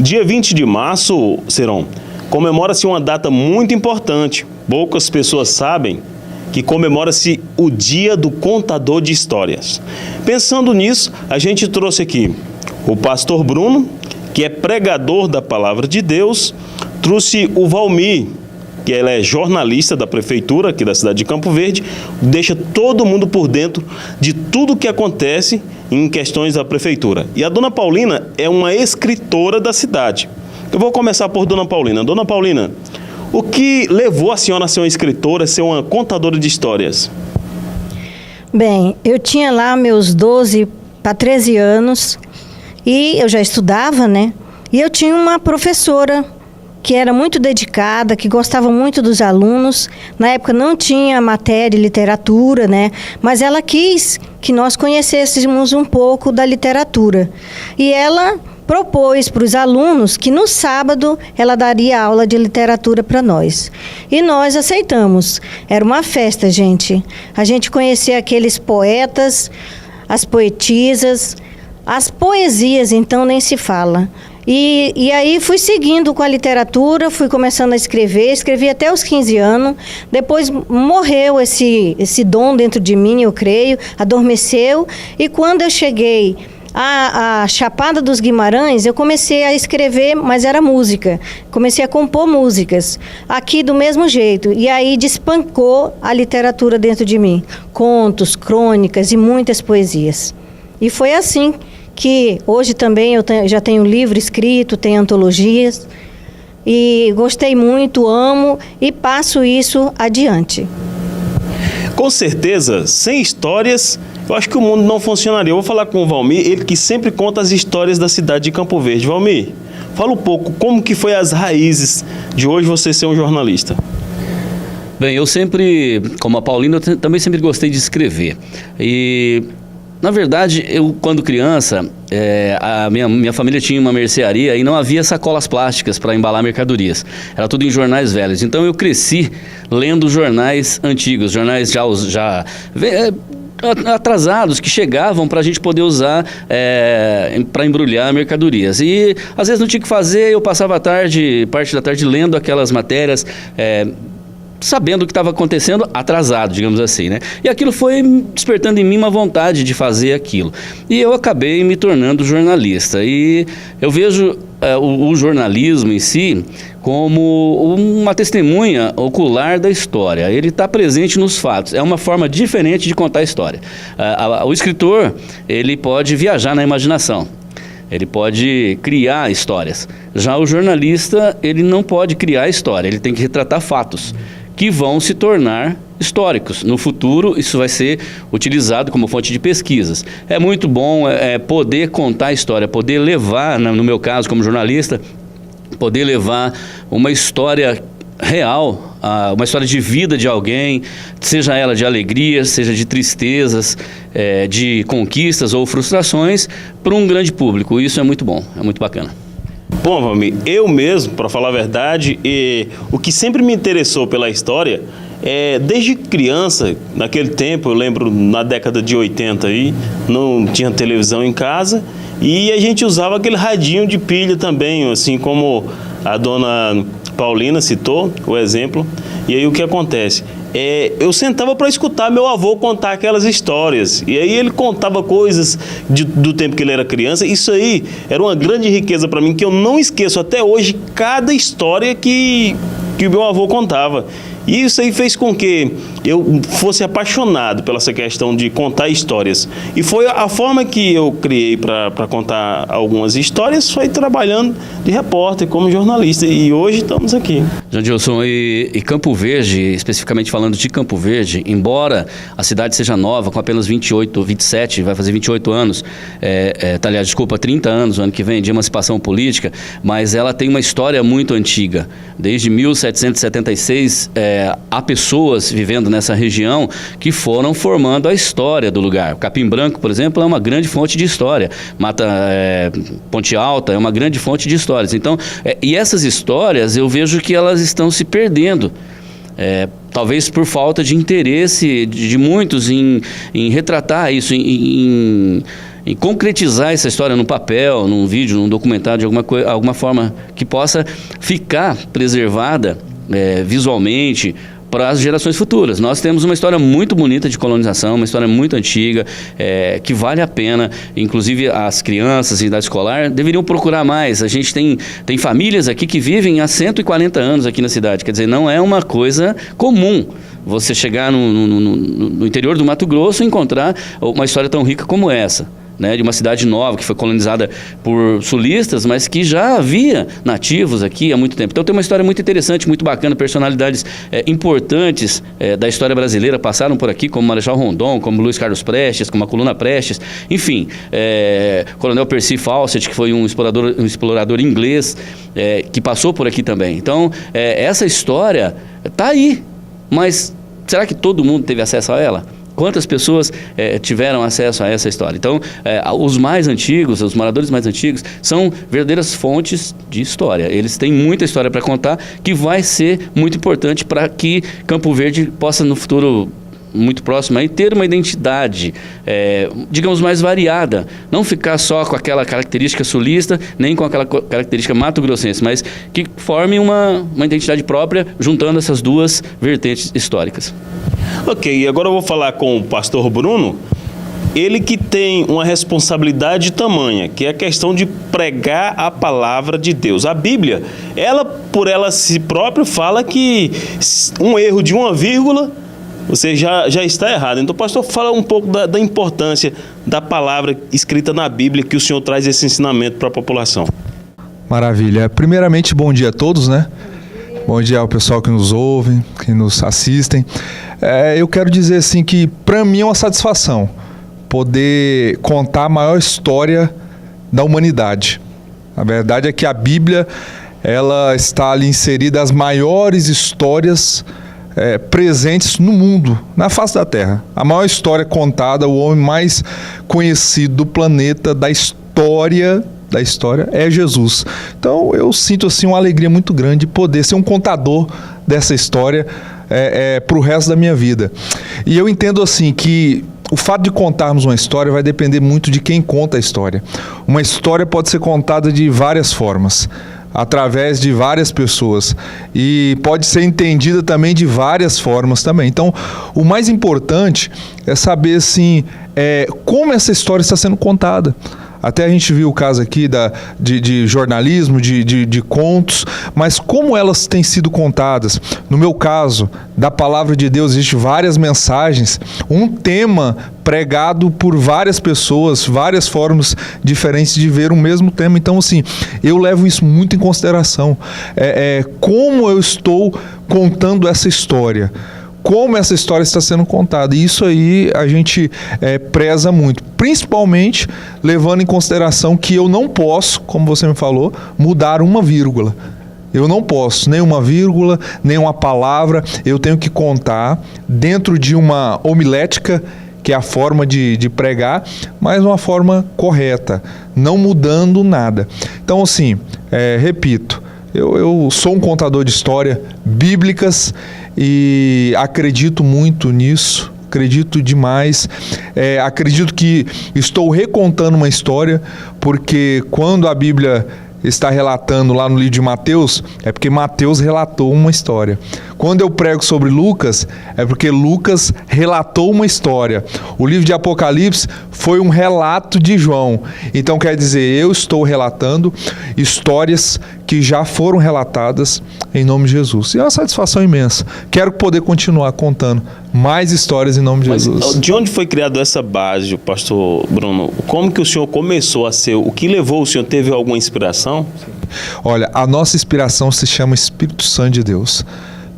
Dia 20 de março, Seron, comemora-se uma data muito importante. Poucas pessoas sabem que comemora-se o Dia do Contador de Histórias. Pensando nisso, a gente trouxe aqui o pastor Bruno, que é pregador da Palavra de Deus, trouxe o Valmir, que ele é jornalista da prefeitura aqui da cidade de Campo Verde, deixa todo mundo por dentro de tudo que acontece em questões da prefeitura. E a dona Paulina é uma escritora da cidade. Eu vou começar por dona Paulina. Dona Paulina, o que levou a senhora a ser uma escritora, a ser uma contadora de histórias? Bem, eu tinha lá meus 12 para 13 anos e eu já estudava, né? E eu tinha uma professora que era muito dedicada, que gostava muito dos alunos. Na época não tinha matéria de literatura, né? Mas ela quis que nós conhecêssemos um pouco da literatura. E ela propôs para os alunos que no sábado ela daria aula de literatura para nós. E nós aceitamos. Era uma festa, gente. A gente conhecia aqueles poetas, as poetisas, as poesias, então nem se fala. E aí fui seguindo com a literatura, fui começando a escrevi até os 15 anos, depois morreu esse dom dentro de mim, eu creio, adormeceu, e quando eu cheguei à Chapada dos Guimarães, eu comecei a escrever, mas era música, comecei a compor músicas, aqui do mesmo jeito, e aí despancou a literatura dentro de mim, contos, crônicas e muitas poesias. E foi assim que hoje também já tenho livro escrito, tenho antologias, e gostei muito, amo e passo isso adiante. Com certeza, sem histórias, eu acho que o mundo não funcionaria. Eu vou falar com o Valmir, ele que sempre conta as histórias da cidade de Campo Verde. Valmir, fala um pouco, como que foi as raízes de hoje você ser um jornalista? Bem, eu sempre, como a Paulina, eu também sempre gostei de escrever. E na verdade, eu quando criança, a minha família tinha uma mercearia e não havia sacolas plásticas para embalar mercadorias. Era tudo em jornais velhos. Então eu cresci lendo jornais antigos, jornais já atrasados, que chegavam para a gente poder usar para embrulhar mercadorias. E às vezes não tinha o que fazer, eu passava parte da tarde lendo aquelas matérias, sabendo o que estava acontecendo, atrasado, digamos assim, né? E aquilo foi despertando em mim uma vontade de fazer aquilo. E eu acabei me tornando jornalista. E eu vejo o jornalismo em si como uma testemunha ocular da história. Ele está presente nos fatos. É uma forma diferente de contar a história. O escritor, ele pode viajar na imaginação. Ele pode criar histórias. Já o jornalista, ele não pode criar história. Ele tem que retratar fatos que vão se tornar históricos. No futuro, isso vai ser utilizado como fonte de pesquisas. É muito bom poder contar a história, poder levar, no meu caso como jornalista, poder levar uma história real, uma história de vida de alguém, seja ela de alegrias, seja de tristezas, de conquistas ou frustrações, para um grande público. Isso é muito bom, é muito bacana. Bom, Valmir, eu mesmo, para falar a verdade, o que sempre me interessou pela história, desde criança, naquele tempo, eu lembro na década de 80 aí, não tinha televisão em casa e a gente usava aquele radinho de pilha também, assim como a dona Paulina citou o exemplo. E aí o que acontece? Eu sentava para escutar meu avô contar aquelas histórias. E aí ele contava coisas do tempo que ele era criança. Isso aí era uma grande riqueza para mim, que eu não esqueço até hoje cada história que o meu avô contava. E isso aí fez com que eu fosse apaixonado pela essa questão de contar histórias. E foi a forma que eu criei para contar algumas histórias, foi trabalhando de repórter, como jornalista. E hoje estamos aqui. Jandilson, e Campo Verde, especificamente falando de Campo Verde, embora a cidade seja nova, com apenas 27, vai fazer 28 anos, 30 anos, o ano que vem, de emancipação política, mas ela tem uma história muito antiga. Desde 1776, há pessoas vivendo nessa região que foram formando a história do lugar. Capim Branco, por exemplo, é uma grande fonte de história. Ponte Alta é uma grande fonte de histórias. Então, e essas histórias eu vejo que elas estão se perdendo. Talvez por falta de interesse de muitos em retratar isso, em em concretizar essa história no papel, num vídeo, num documentário, de alguma forma que possa ficar preservada visualmente para as gerações futuras. Nós temos uma história muito bonita de colonização, uma história muito antiga, que vale a pena, inclusive as crianças em idade escolar deveriam procurar mais. A gente tem famílias aqui que vivem há 140 anos aqui na cidade, quer dizer, não é uma coisa comum você chegar no interior do Mato Grosso e encontrar uma história tão rica como essa. Né, de uma cidade nova que foi colonizada por sulistas, mas que já havia nativos aqui há muito tempo. Então tem uma história muito interessante, muito bacana, personalidades importantes da história brasileira passaram por aqui, como Marechal Rondon, como Luiz Carlos Prestes, como a Coluna Prestes, enfim, Coronel Percy Fawcett, que foi um explorador inglês, que passou por aqui também. Então essa história está aí, mas será que todo mundo teve acesso a ela? Quantas pessoas tiveram acesso a essa história? Então, os mais antigos, os moradores mais antigos, são verdadeiras fontes de história. Eles têm muita história para contar, que vai ser muito importante para que Campo Verde possa, no futuro muito próximo, aí, ter uma identidade, digamos, mais variada. Não ficar só com aquela característica sulista, nem com aquela característica mato-grossense, mas que forme uma identidade própria, juntando essas duas vertentes históricas. Ok, agora eu vou falar com o pastor Bruno, ele que tem uma responsabilidade tamanha, que é a questão de pregar a palavra de Deus. A Bíblia, ela por ela si própria fala que um erro de uma vírgula, você já está errado. Então, pastor, fala um pouco da importância da palavra escrita na Bíblia, que o senhor traz esse ensinamento para a população. Maravilha. Primeiramente, bom dia a todos, né? Bom dia ao pessoal que nos ouve, que nos assistem. Eu quero dizer assim que para mim é uma satisfação poder contar a maior história da humanidade. A verdade é que a Bíblia, ela está ali inserida as maiores histórias presentes no mundo, na face da Terra. A maior história contada, o homem mais conhecido do planeta, da história é Jesus. Então eu sinto assim uma alegria muito grande de poder ser um contador dessa história para o resto da minha vida. E eu entendo assim que o fato de contarmos uma história vai depender muito de quem conta a história. Uma história pode ser contada de várias formas, através de várias pessoas, e pode ser entendida também de várias formas também. Então, o mais importante é saber assim, como essa história está sendo contada. Até a gente viu o caso aqui de jornalismo, de contos, mas como elas têm sido contadas? No meu caso, da palavra de Deus, existem várias mensagens, um tema pregado por várias pessoas, várias formas diferentes de ver o mesmo tema. Então, assim, eu levo isso muito em consideração. Como eu estou contando essa história? Como essa história está sendo contada. E isso aí a gente preza muito, principalmente levando em consideração que eu não posso, como você me falou, mudar uma vírgula. Eu não posso, nem uma vírgula, nem uma palavra. Eu tenho que contar dentro de uma homilética, que é a forma de pregar, mas uma forma correta, não mudando nada. Então, assim, repito, eu sou um contador de história bíblicas e acredito muito nisso, acredito demais. Acredito que estou recontando uma história, porque quando a Bíblia está relatando lá no livro de Mateus, é porque Mateus relatou uma história. Quando eu prego sobre Lucas, é porque Lucas relatou uma história. O livro de Apocalipse foi um relato de João. Então quer dizer, eu estou relatando histórias que já foram relatadas em nome de Jesus. E é uma satisfação imensa. Quero poder continuar contando mais histórias em nome de Jesus. De onde foi criada essa base, pastor Bruno? Como que o senhor começou a ser? O que levou o senhor? Teve alguma inspiração? Olha, a nossa inspiração se chama Espírito Santo de Deus.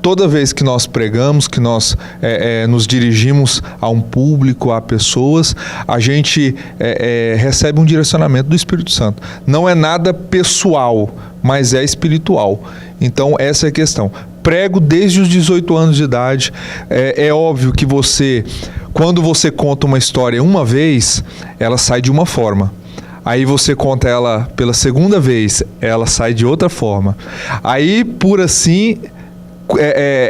Toda vez que nós pregamos, que nós nos dirigimos a um público, a pessoas, a gente recebe um direcionamento do Espírito Santo. Não é nada pessoal, mas é espiritual. Então, essa é a questão. Prego desde os 18 anos de idade. É óbvio que quando você conta uma história uma vez, ela sai de uma forma. Aí você conta ela pela segunda vez, ela sai de outra forma. Aí, por assim,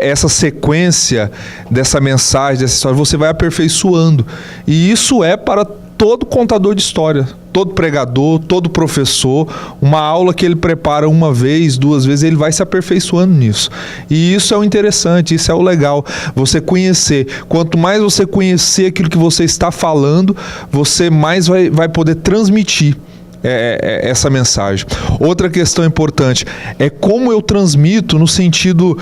essa sequência dessa mensagem, dessa história, você vai aperfeiçoando. E isso é para todo contador de história, todo pregador, todo professor, uma aula que ele prepara uma vez, 2 vezes, ele vai se aperfeiçoando nisso. E isso é o interessante, isso é o legal, você conhecer. Quanto mais você conhecer aquilo que você está falando, você mais vai poder transmitir essa mensagem. Outra questão importante é como eu transmito no sentido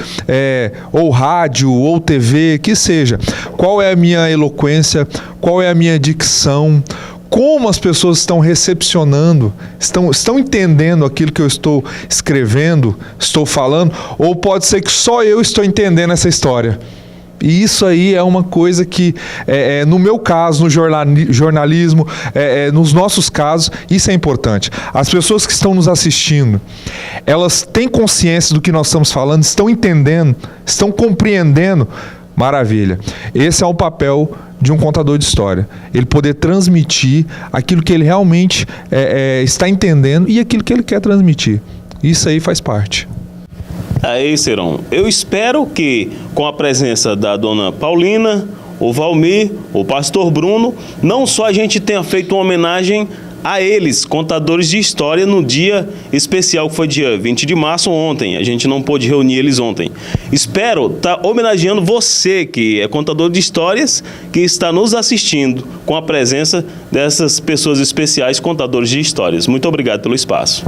ou rádio ou TV, que seja. Qual é a minha eloquência, qual é a minha dicção, como as pessoas estão recepcionando, estão entendendo aquilo que eu estou escrevendo, estou falando, ou pode ser que só eu estou entendendo essa história. E isso aí é uma coisa que, no meu caso, no jornalismo, nos nossos casos, isso é importante. As pessoas que estão nos assistindo, elas têm consciência do que nós estamos falando, estão entendendo, estão compreendendo. Maravilha. Esse é o papel de um contador de história. Ele poder transmitir aquilo que ele realmente está entendendo e aquilo que ele quer transmitir. Isso aí faz parte. Aí, Serão, eu espero que com a presença da dona Paulina, o Valmir, o pastor Bruno, não só a gente tenha feito uma homenagem a eles, contadores de história, no dia especial que foi dia 20 de março, ontem. A gente não pôde reunir eles ontem. Espero estar homenageando você, que é contador de histórias, que está nos assistindo com a presença dessas pessoas especiais, contadores de histórias. Muito obrigado pelo espaço.